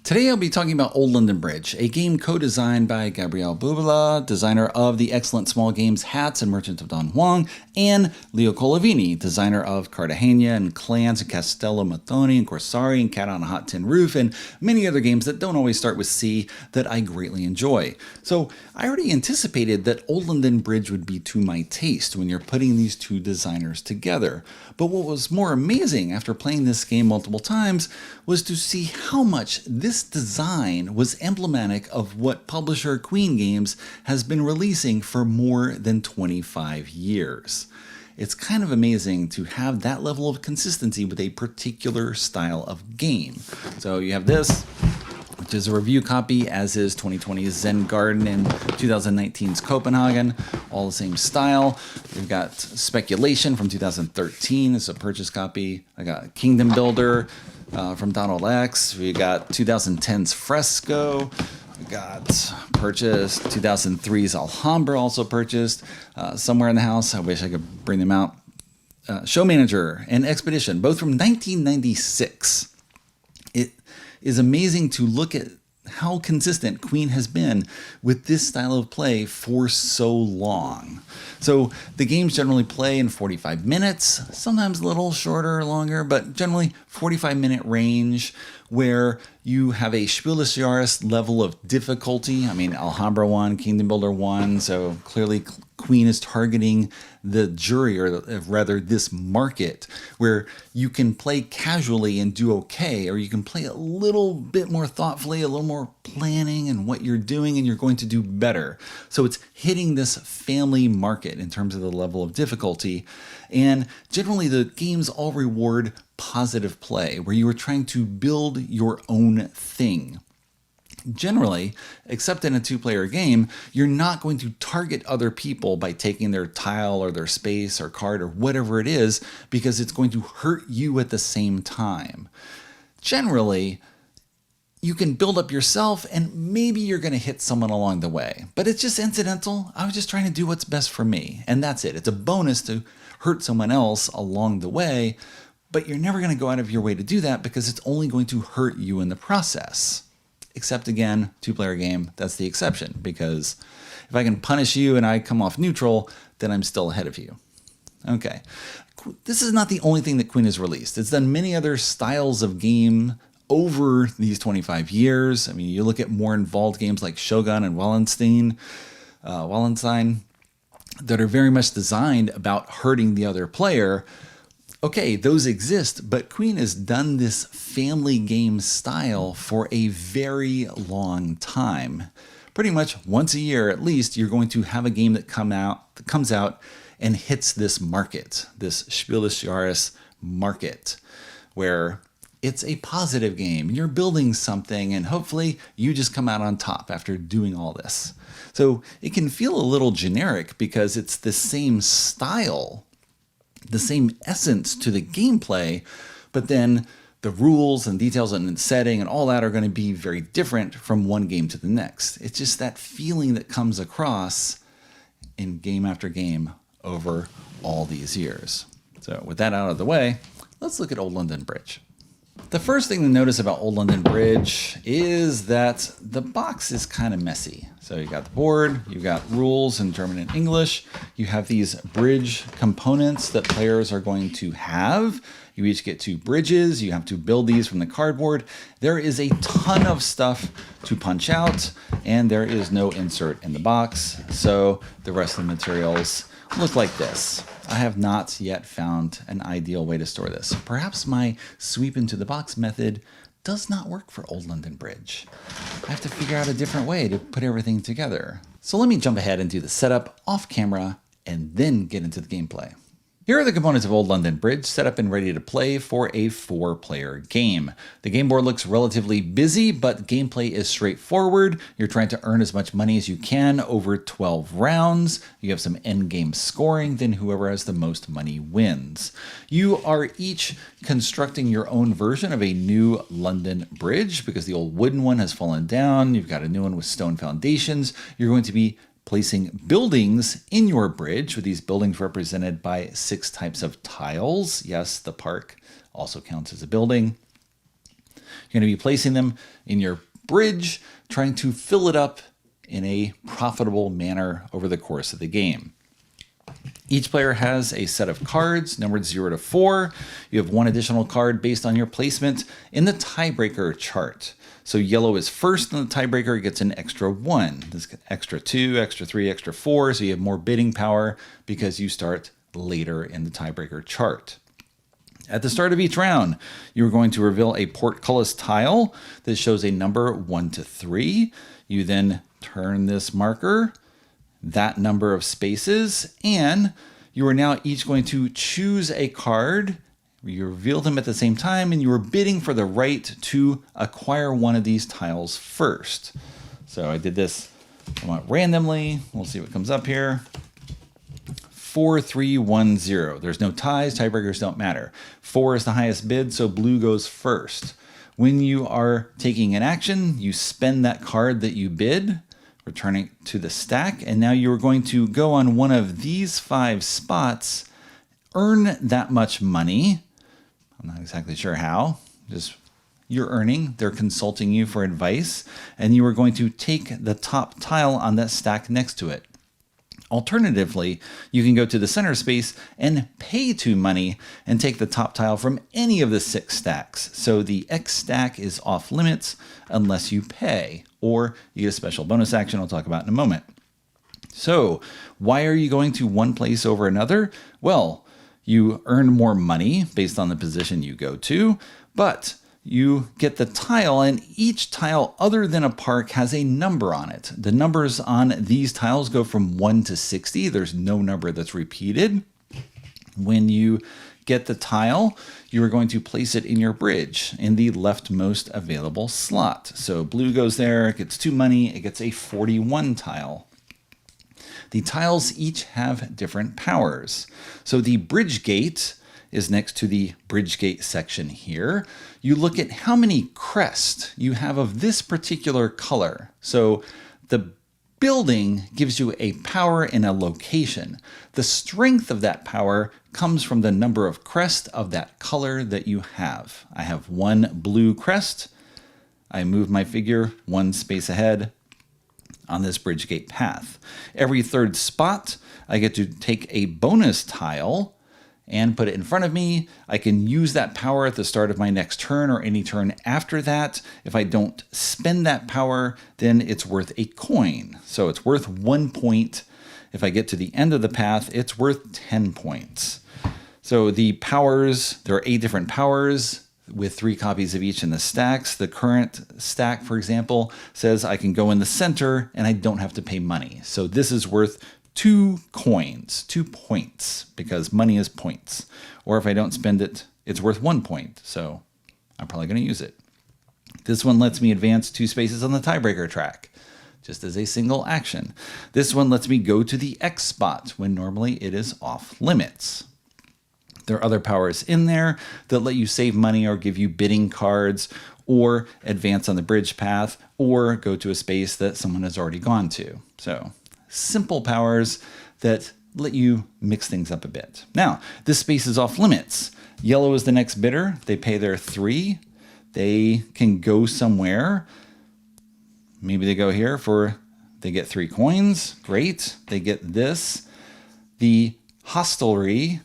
Today I'll be talking about Old London Bridge, a game co-designed by Gabriele Bubala, designer of the excellent small games Hats and Merchant of Don Juan, and Leo Colavini, designer of Cartagena and Clans and Castello Mattoni and Corsari and Cat on a Hot Tin Roof and many other games that don't always start with C that I greatly enjoy. So I already anticipated that Old London Bridge would be to my taste when you're putting these two designers together. But what was more amazing after playing this game multiple times was to see how much this design was emblematic of what publisher Queen Games has been releasing for more than 25 years. It's kind of amazing to have that level of consistency with a particular style of game. So you have this, which is a review copy, as is 2020's Zen Garden and 2019's Copenhagen, all the same style. We've got Speculation from 2013, it's a purchase copy. I got Kingdom Builder from Donald X. We got 2010's Fresco. We got purchased 2003's Alhambra, also purchased somewhere in the house. I wish I could bring them out. Show Manager and Expedition, both from 1996. It is amazing to look at how consistent Queen has been with this style of play for so long. So the games generally play in 45 minutes, sometimes a little shorter or longer, but generally 45-minute range, where you have a Spiel des Jahres level of difficulty. I mean, Alhambra 1, Kingdom Builder 1, so clearly Queen is targeting the jury, or rather this market, where you can play casually and do okay, or you can play a little bit more thoughtfully, a little more planning in what you're doing, and you're going to do better. So it's hitting this family market in terms of the level of difficulty. And generally the games all reward positive play, where you are trying to build your own thing. Generally, except in a two-player game, you're not going to target other people by taking their tile or their space or card or whatever it is, because it's going to hurt you at the same time. Generally, you can build up yourself and maybe you're going to hit someone along the way, but it's just incidental. I was just trying to do what's best for me, and that's it. It's a bonus to hurt someone else along the way, but you're never going to go out of your way to do that because it's only going to hurt you in the process. Except again, two-player game, that's the exception, because if I can punish you and I come off neutral, then I'm still ahead of you. Okay, this is not the only thing that Queen has released. It's done many other styles of game over these 25 years. I mean, you look at more involved games like Shogun and Wallenstein, that are very much designed about hurting the other player. Okay, those exist, but Queen has done this family game style for a very long time. Pretty much once a year at least, you're going to have a game that comes out and hits this market, this Spiel des Jahres market, where it's a positive game. You're building something and hopefully you just come out on top after doing all this. So it can feel a little generic because it's the same style, the same essence to the gameplay, but then the rules and details and setting and all that are going to be very different from one game to the next. It's just that feeling that comes across in game after game over all these years. So with that out of the way, let's look at Old London Bridge. The first thing to notice about Old London Bridge is that the box is kind of messy. So you got the board, you've got rules in German and English, you have these bridge components that players are going to have. You each get 2 bridges, you have to build these from the cardboard. There is a ton of stuff to punch out, and there is no insert in the box, so the rest of the materials look like this. I have not yet found an ideal way to store this. Perhaps my sweep into the box method does not work for Old London Bridge. I have to figure out a different way to put everything together. So let me jump ahead and do the setup off camera and then get into the gameplay. Here are the components of Old London Bridge set up and ready to play for a 4-player game. The game board looks relatively busy, but gameplay is straightforward. You're trying to earn as much money as you can over 12 rounds. You have some endgame scoring, then whoever has the most money wins. You are each constructing your own version of a new London Bridge because the old wooden one has fallen down. You've got a new one with stone foundations. You're going to be placing buildings in your bridge, with these buildings represented by 6 types of tiles. Yes, the park also counts as a building. You're going to be placing them in your bridge, trying to fill it up in a profitable manner over the course of the game. Each player has a set of cards numbered 0 to 4. You have one additional card based on your placement in the tiebreaker chart. So yellow is first in the tiebreaker, gets an extra 1. This extra 2, extra 3, extra 4. So you have more bidding power because you start later in the tiebreaker chart. At the start of each round, you're going to reveal a portcullis tile that shows a number 1 to 3. You then turn this marker that number of spaces, and you are now each going to choose a card. You reveal them at the same time, and you are bidding for the right to acquire one of these tiles first. So I did this somewhat randomly. We'll see what comes up here. 4, 3, 1, 0. There's no ties. Tiebreakers don't matter. 4 is the highest bid, so blue goes first. When you are taking an action, you spend that card that you bid, returning to the stack, and now you're going to go on one of these 5 spots, earn that much money. I'm not exactly sure how, just you're earning. They're consulting you for advice, and you are going to take the top tile on that stack next to it. Alternatively, you can go to the center space and pay 2 money and take the top tile from any of the 6 stacks. So the X stack is off limits unless you pay, or you get a special bonus action I'll talk about in a moment. So why are you going to one place over another? Well, you earn more money based on the position you go to, but you get the tile, and each tile other than a park has a number on it. The numbers on these tiles go from 1 to 60. There's no number that's repeated. When you get the tile, you are going to place it in your bridge in the leftmost available slot. So blue goes there, it gets 2 money, it gets a 41 tile. The tiles each have different powers. So the bridge gate is next to the bridge gate section here. You look at how many crests you have of this particular color. So the building gives you a power in a location. The strength of that power comes from the number of crests of that color that you have. I have 1 blue crest. I move my figure 1 space ahead on this bridge gate path. Every 3rd spot, I get to take a bonus tile and put it in front of me. I can use that power at the start of my next turn or any turn after that. If I don't spend that power, then it's worth a coin. So it's worth 1 point. If I get to the end of the path, it's worth 10 points. So the powers, there are 8 different powers with 3 copies of each in the stacks. The current stack, for example, says I can go in the center and I don't have to pay money. So this is worth 2 coins, 2 points, because money is points. Or if I don't spend it, it's worth 1 point. So I'm probably going to use it. This one lets me advance 2 spaces on the tiebreaker track, just as a single action. This one lets me go to the X spot when normally it is off limits. There are other powers in there that let you save money or give you bidding cards or advance on the bridge path or go to a space that someone has already gone to. So simple powers that let you mix things up a bit. Now, this space is off limits. Yellow is the next bidder. They pay their 3. They can go somewhere. Maybe they go here they get 3 coins. Great. They get this. The hostelry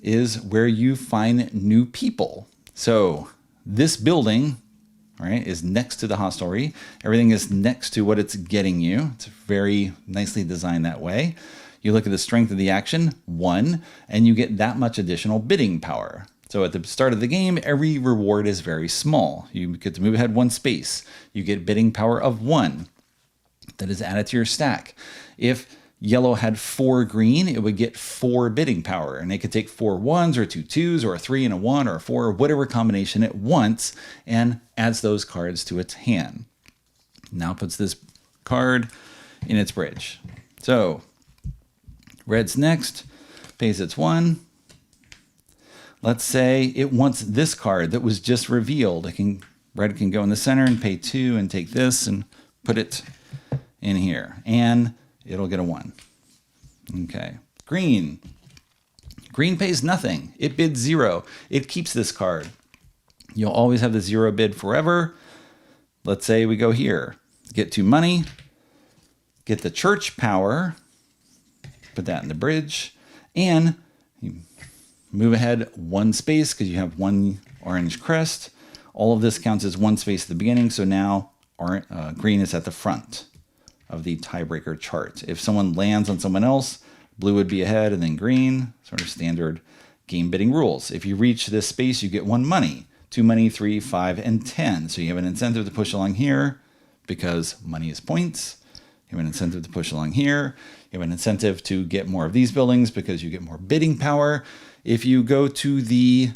is where you find new people. So this building, right, is next to the hostelry. Everything is next to what it's getting you. It's very nicely designed that way. You look at the strength of the action, 1, and you get that much additional bidding power. So at the start of the game, every reward is very small. You get to move ahead 1 space. You get bidding power of 1 that is added to your stack. If yellow had 4 green, it would get 4 bidding power, and it could take 4 1s or 2 2s or a 3 and a 1 or a 4 or whatever combination it wants and adds those cards to its hand. Now puts this card in its bridge. So red's next, pays its 1. Let's say it wants this card that was just revealed. Red can go in the center and pay 2 and take this and put it in here, and it'll get a 1. Okay. Green. Green pays nothing. It bids 0. It keeps this card. You'll always have the 0 bid forever. Let's say we go here, get 2 money, get the church power, put that in the bridge, and you move ahead 1 space because you have 1 orange crest. All of this counts as 1 space at the beginning, so now green is at the front of the tiebreaker chart. If someone lands on someone else, blue would be ahead and then green, sort of standard game bidding rules. If you reach this space, you get 1 money, 2 money, 3, 5, and 10. So you have an incentive to push along here because money is points. You have an incentive to push along here. You have an incentive to get more of these buildings because you get more bidding power. If you go to the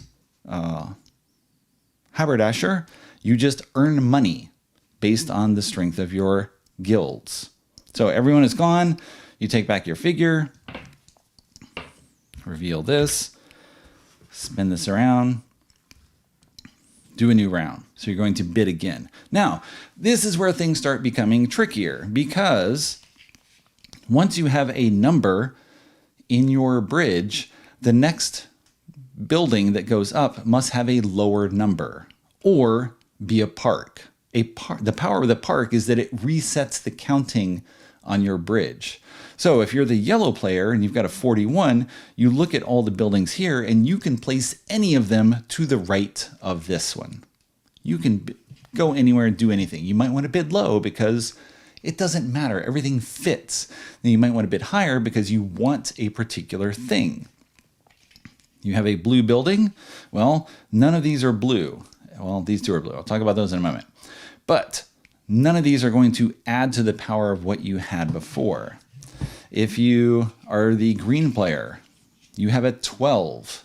haberdasher, you just earn money based on the strength of your guilds. So everyone is gone. You take back your figure, reveal this, spin this around, do a new round. So you're going to bid again. Now, this is where things start becoming trickier because once you have a number in your bridge, the next building that goes up must have a lower number or be a park. The power of the park is that it resets the counting on your bridge. So if you're the yellow player and you've got a 41, you look at all the buildings here and you can place any of them to the right of this one. You can go anywhere and do anything. You might want to bid low because it doesn't matter. Everything fits. Then you might want to bid higher because you want a particular thing. You have a blue building. Well, none of these are blue. Well, these 2 are blue. I'll talk about those in a moment. But none of these are going to add to the power of what you had before. If you are the green player, you have a 12,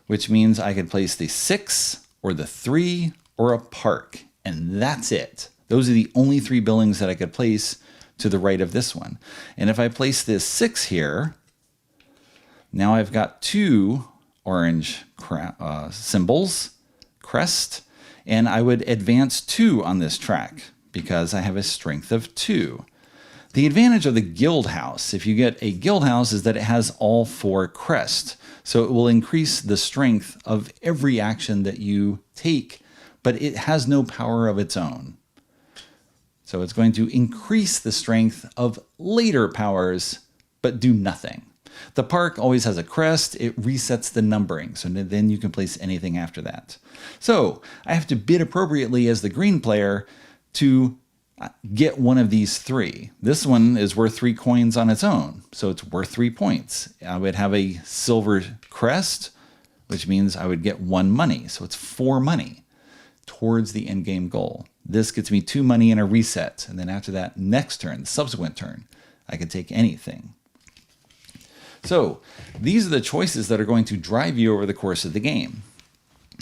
which means I could place the 6 or the 3 or a park, and that's it. Those are the only 3 buildings that I could place to the right of this one. And if I place this 6 here, now I've got 2 orange symbols, crest, and I would advance 2 on this track because I have a strength of 2. The advantage of the guild house, if you get a guild house, is that it has all 4 crests. So it will increase the strength of every action that you take, but it has no power of its own. So it's going to increase the strength of later powers, but do nothing. The park always has a crest. It resets the numbering, so then you can place anything after that. So I have to bid appropriately as the green player to get one of these 3. This one is worth 3 coins on its own, so it's worth 3 points. I would have a silver crest, which means I would get 1 money, so it's 4 money towards the end game goal. This gets me 2 money and a reset, and then after that, next turn, the subsequent turn, I can take anything. So these are the choices that are going to drive you over the course of the game.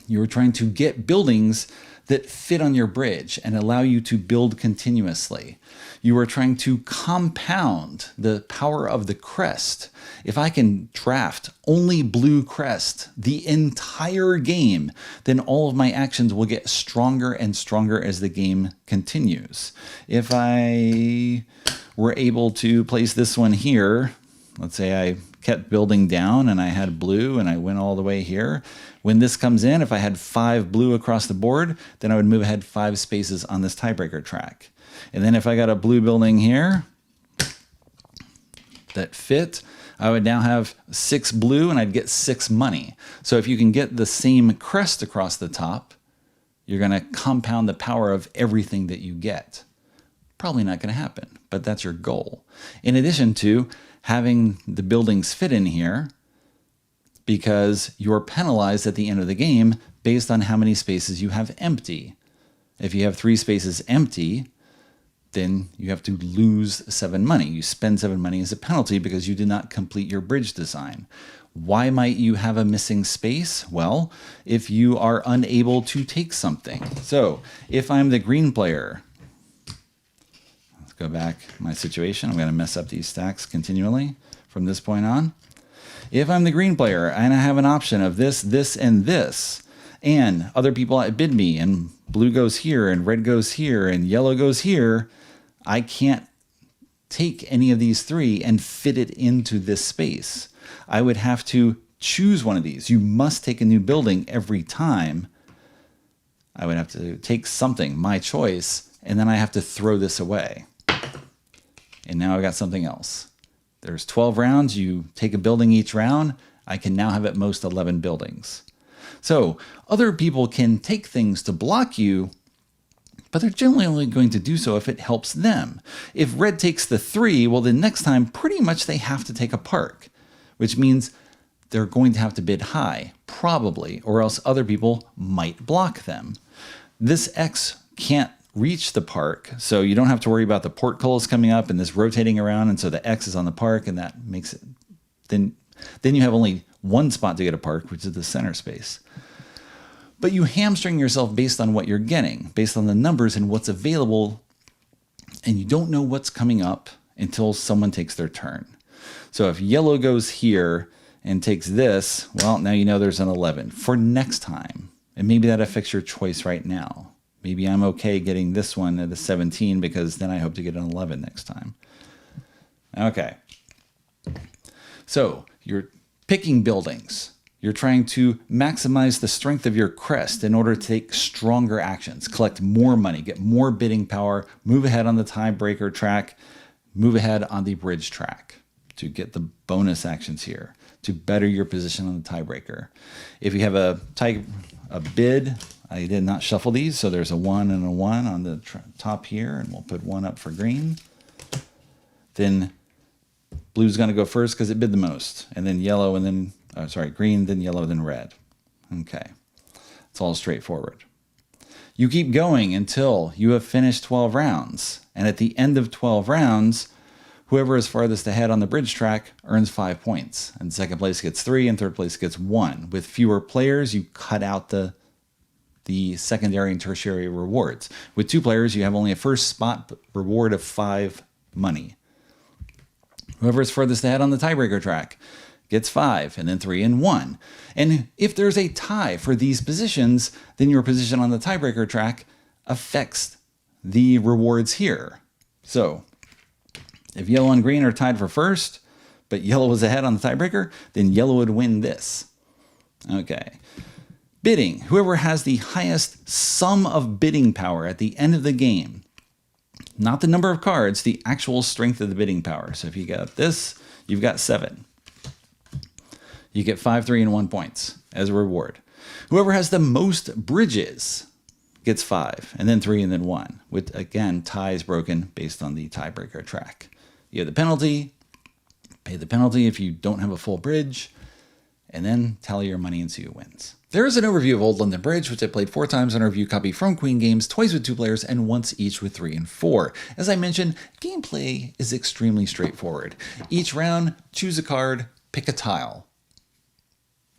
You're trying to get buildings that fit on your bridge and allow you to build continuously. You are trying to compound the power of the crest. If I can draft only blue crest the entire game, then all of my actions will get stronger and stronger as the game continues. If I were able to place this one here, let's say I kept building down and I had blue and I went all the way here. When this comes in, if I had 5 blue across the board, then I would move ahead 5 spaces on this tiebreaker track. And then if I got a blue building here that fit, I would now have 6 blue and I'd get 6 money. So if you can get the same crest across the top, you're going to compound the power of everything that you get. Probably not going to happen, but that's your goal. In addition to having the buildings fit in here, because you're penalized at the end of the game based on how many spaces you have empty. If you have 3 spaces empty, then you have to lose 7 money. You spend 7 money as a penalty because you did not complete your bridge design. Why might you have a missing space? Well, if you are unable to take something. So if I'm the green player, let's go back to my situation. I'm going to mess up these stacks continually from this point on. If I'm the green player and I have an option of this, this, and this, and other people outbid me, and blue goes here, and red goes here, and yellow goes here, I can't take any of these 3 and fit it into this space. I would have to choose one of these. You must take a new building every time I would have to take something, my choice, and then I have to throw this away. And now I got something else. There's 12 rounds. You take a building each round. I can now have at most 11 buildings. So other people can take things to block you, but they're generally only going to do so if it helps them. If red takes the 3, well, then next time pretty much they have to take a park, which means they're going to have to bid high, probably, or else other people might block them. This X can't reach the park, so you don't have to worry about the portcullis coming up and this rotating around, and so the X is on the park, and that makes it, then you have only one spot to get a park, which is the center space. But you hamstring yourself based on what you're getting, based on the numbers and what's available, and you don't know what's coming up until someone takes their turn. So if yellow goes here and takes this, well, now you know there's an 11 for next time. And maybe that affects your choice right now. Maybe I'm okay getting this one at a 17 because then I hope to get an 11 next time. Okay. So you're picking buildings. You're trying to maximize the strength of your crest in order to take stronger actions, collect more money, get more bidding power, move ahead on the tiebreaker track, move ahead on the bridge track to get the bonus actions here, to better your position on the tiebreaker. If you have a bid, I did not shuffle these, so there's a 1 and a 1 on the top here, and we'll put 1 up for green. Then blue's going to go first because it bid the most, and then yellow, and then green, then yellow, then red. Okay, it's all straightforward. You keep going until you have finished 12 rounds, and at the end of 12 rounds, whoever is farthest ahead on the bridge track earns 5 points, and second place gets 3, and third place gets 1. With fewer players, you cut out the secondary and tertiary rewards. With 2 players, you have only a first spot reward of 5 money. Whoever is furthest ahead on the tiebreaker track gets 5, and then 3 and 1. And if there's a tie for these positions, then your position on the tiebreaker track affects the rewards here. So if yellow and green are tied for first, but yellow is ahead on the tiebreaker, then yellow would win this. Okay. Bidding. Whoever has the highest sum of bidding power at the end of the game, not the number of cards, the actual strength of the bidding power. So if you got this, you've got 7. You get 5, 3, and 1 points as a reward. Whoever has the most bridges gets 5, and then 3, and then 1, with, again, ties broken based on the tiebreaker track. You have the penalty, pay the penalty if you don't have a full bridge, and then tally your money and see who wins. There is an overview of Old London Bridge, which I played 4 times on a review copy from Queen Games, twice with 2 players, and once each with 3 and 4. As I mentioned, gameplay is extremely straightforward. Each round, choose a card, pick a tile.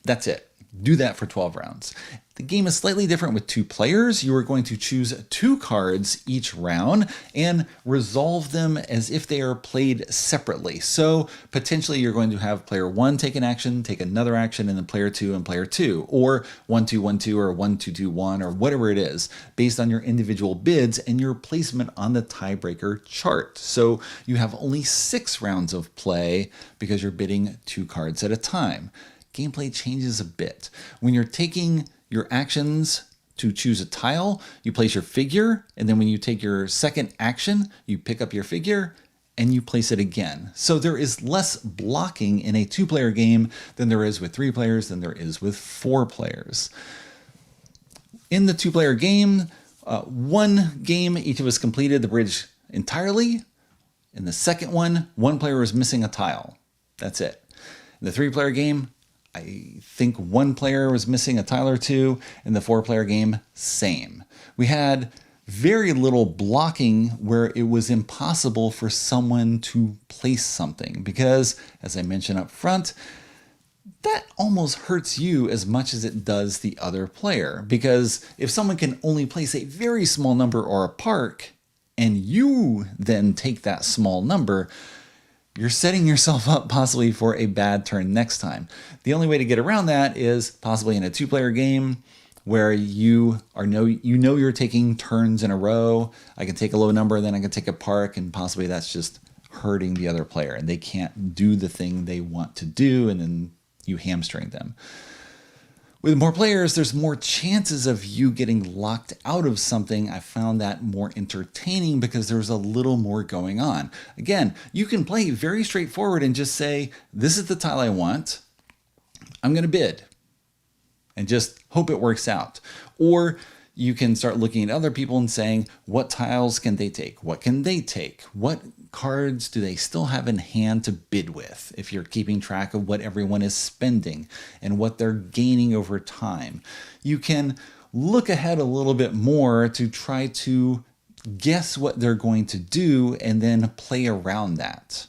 That's it. Do that for 12 rounds. The game is slightly different with 2 players. You are going to choose 2 cards each round and resolve them as if they are played separately. So potentially you're going to have player 1 take an action, take another action, and then player 2 and player 2, or 1-2-1-2 or 1-2-2-1 or whatever it is, based on your individual bids and your placement on the tiebreaker chart. So you have only 6 rounds of play because you're bidding 2 cards at a time. Gameplay changes a bit. When you're taking your actions to choose a tile, you place your figure, and then when you take your second action, you pick up your figure and you place it again. So there is less blocking in a 2-player game than there is with 3 players, than there is with 4 players. In the 2-player game, 1 game, each of us completed the bridge entirely. In the second one player was missing a tile. That's it. In the 3-player game, I think 1 player was missing a tile or 2. In the 4-player game, same. We had very little blocking where it was impossible for someone to place something because, as I mentioned up front, that almost hurts you as much as it does the other player. Because if someone can only place a very small number or a park, and you then take that small number, you're setting yourself up possibly for a bad turn next time. The only way to get around that is possibly in a 2-player game where you know you're taking turns in a row. I can take a low number, then I can take a park, and possibly that's just hurting the other player and they can't do the thing they want to do, and then you hamstring them. With more players, there's more chances of you getting locked out of something. I found that more entertaining because there's a little more going on. Again, you can play very straightforward and just say, this is the tile I want. I'm going to bid and just hope it works out. Or you can start looking at other people and saying, what tiles can they take? What can they take? What cards do they still have in hand to bid with? If you're keeping track of what everyone is spending and what they're gaining over time, you can look ahead a little bit more to try to guess what they're going to do and then play around that.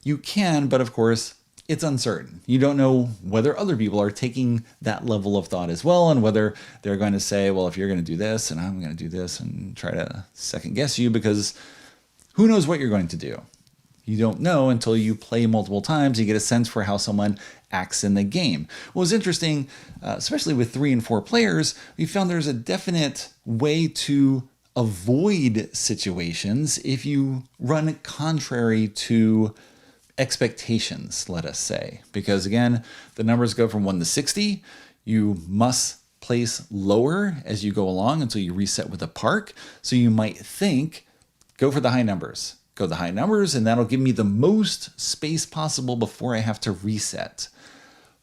You can, but of course, it's uncertain. You don't know whether other people are taking that level of thought as well, and whether they're going to say, well, if you're going to do this and I'm going to do this, and try to second guess you, because who knows what you're going to do? You don't know until you play multiple times. You get a sense for how someone acts in the game. What was interesting, especially with 3 and 4 players, we found there's a definite way to avoid situations if you run contrary to expectations, let us say. Because again, the numbers go from 1 to 60. You must place lower as you go along until you reset with a park. So you might think, go for the high numbers. Go the high numbers, and that'll give me the most space possible before I have to reset.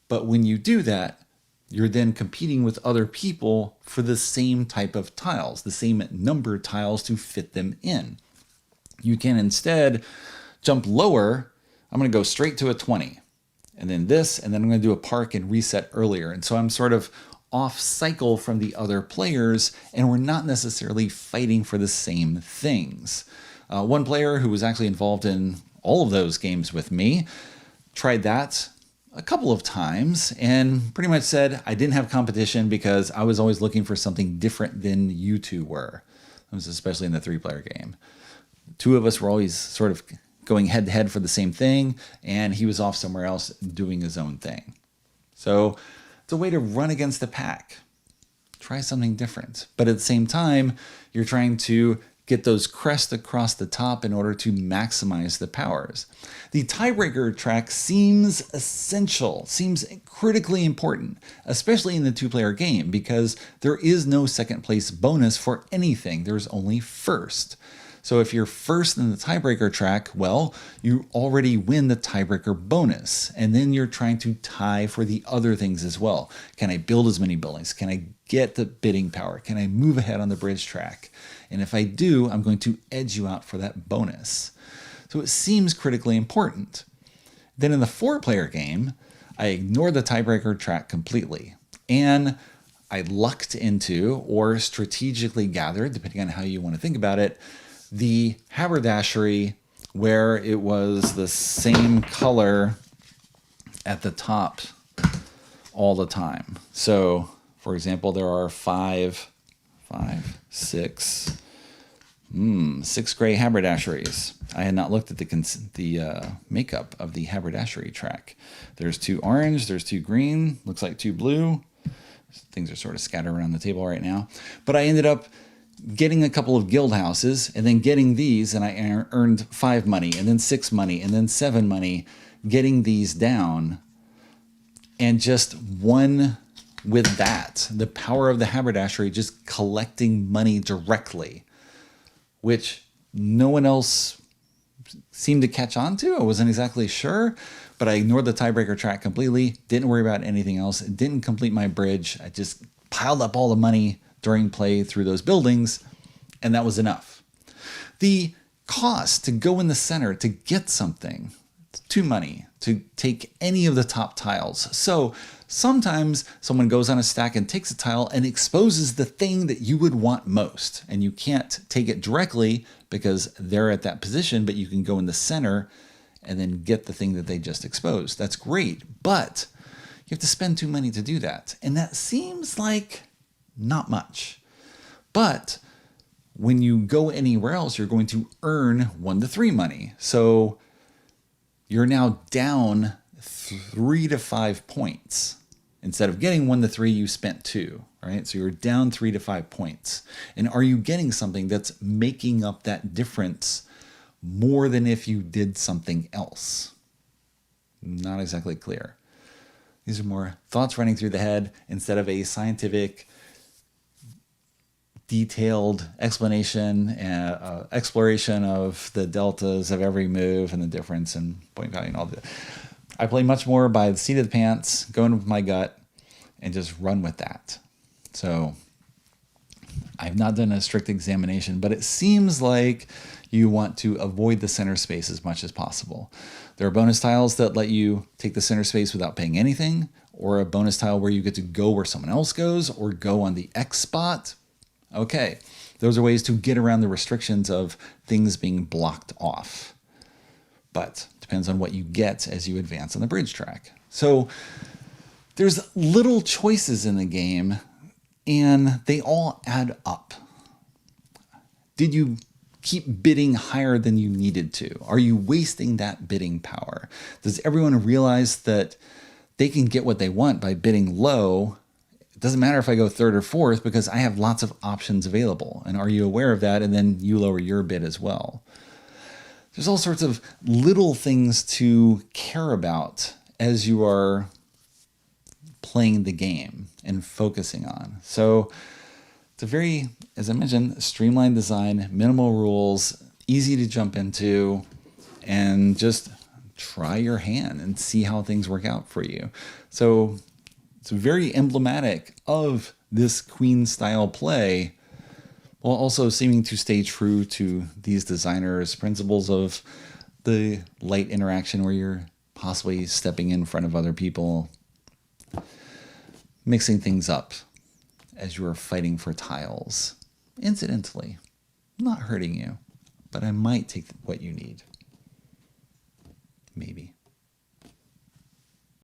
But when you do that, you're then competing with other people for the same type of tiles, the same number tiles to fit them in. You can instead jump lower. I'm going to go straight to a 20 and then this, and then I'm going to do a park and reset earlier. And so I'm sort of off cycle from the other players, and we're not necessarily fighting for the same things. One player who was actually involved in all of those games with me tried that a couple of times and pretty much said I didn't have competition because I was always looking for something different than you two were. That was especially in the 3-player game. 2 of us were always sort of going head to head for the same thing, and he was off somewhere else doing his own thing. So it's a way to run against the pack. Try something different. But at the same time, you're trying to get those crests across the top in order to maximize the powers. The tiebreaker track seems essential, seems critically important, especially in the 2-player game, because there is no second place bonus for anything. There's only first. So if you're first in the tiebreaker track, well, you already win the tiebreaker bonus. And then you're trying to tie for the other things as well. Can I build as many buildings? Can I get the bidding power? Can I move ahead on the bridge track? And if I do, I'm going to edge you out for that bonus. So it seems critically important. Then in the 4-player game, I ignored the tiebreaker track completely. And I lucked into, or strategically gathered, depending on how you want to think about it, the haberdashery where it was the same color at the top all the time. So, for example, there are 6 gray haberdasheries. I had not looked at the makeup of the haberdashery track. There's 2 orange, there's 2 green, looks like 2 blue. Things are sort of scattered around the table right now. But I ended up getting a couple of guild houses and then getting these, and I earned 5 money and then 6 money and then 7 money getting these down, and just won with that. The power of the haberdashery, just collecting money directly, which no one else seemed to catch on to. I wasn't exactly sure, but I ignored the tiebreaker track completely, didn't worry about anything else, didn't complete my bridge. I just piled up all the money during play through those buildings, and that was enough. The cost to go in the center to get something, it's 2 money to take any of the top tiles. So sometimes someone goes on a stack and takes a tile and exposes the thing that you would want most, and you can't take it directly because they're at that position, but you can go in the center and then get the thing that they just exposed. That's great, but you have to spend 2 money to do that, and that seems like not much. But when you go anywhere else, you're going to earn 1 to 3 money. So you're now down 3 to 5 points. Instead of getting 1 to 3, you spent 2, right? So you're down 3 to 5 points. And are you getting something that's making up that difference more than if you did something else? Not exactly clear. These are more thoughts running through the head instead of a scientific, detailed explanation and exploration of the deltas of every move and the difference and point value and all that. I play much more by the seat of the pants, going with my gut, and just run with that. So I've not done a strict examination, but it seems like you want to avoid the center space as much as possible. There are bonus tiles that let you take the center space without paying anything, or a bonus tile where you get to go where someone else goes or go on the X spot. Okay, those are ways to get around the restrictions of things being blocked off. But depends on what you get as you advance on the bridge track. So there's little choices in the game, and they all add up. Did you keep bidding higher than you needed to? Are you wasting that bidding power? Does everyone realize that they can get what they want by bidding low? It doesn't matter if I go third or fourth because I have lots of options available. And are you aware of that? And then you lower your bid as well. There's all sorts of little things to care about as you are playing the game and focusing on. So it's a very, as I mentioned, streamlined design, minimal rules, easy to jump into, and just try your hand and see how things work out for you. So it's very emblematic of this Queen style play, while also seeming to stay true to these designers' principles of the light interaction where you're possibly stepping in front of other people, mixing things up as you are fighting for tiles. Incidentally, not hurting you, but I might take what you need. Maybe.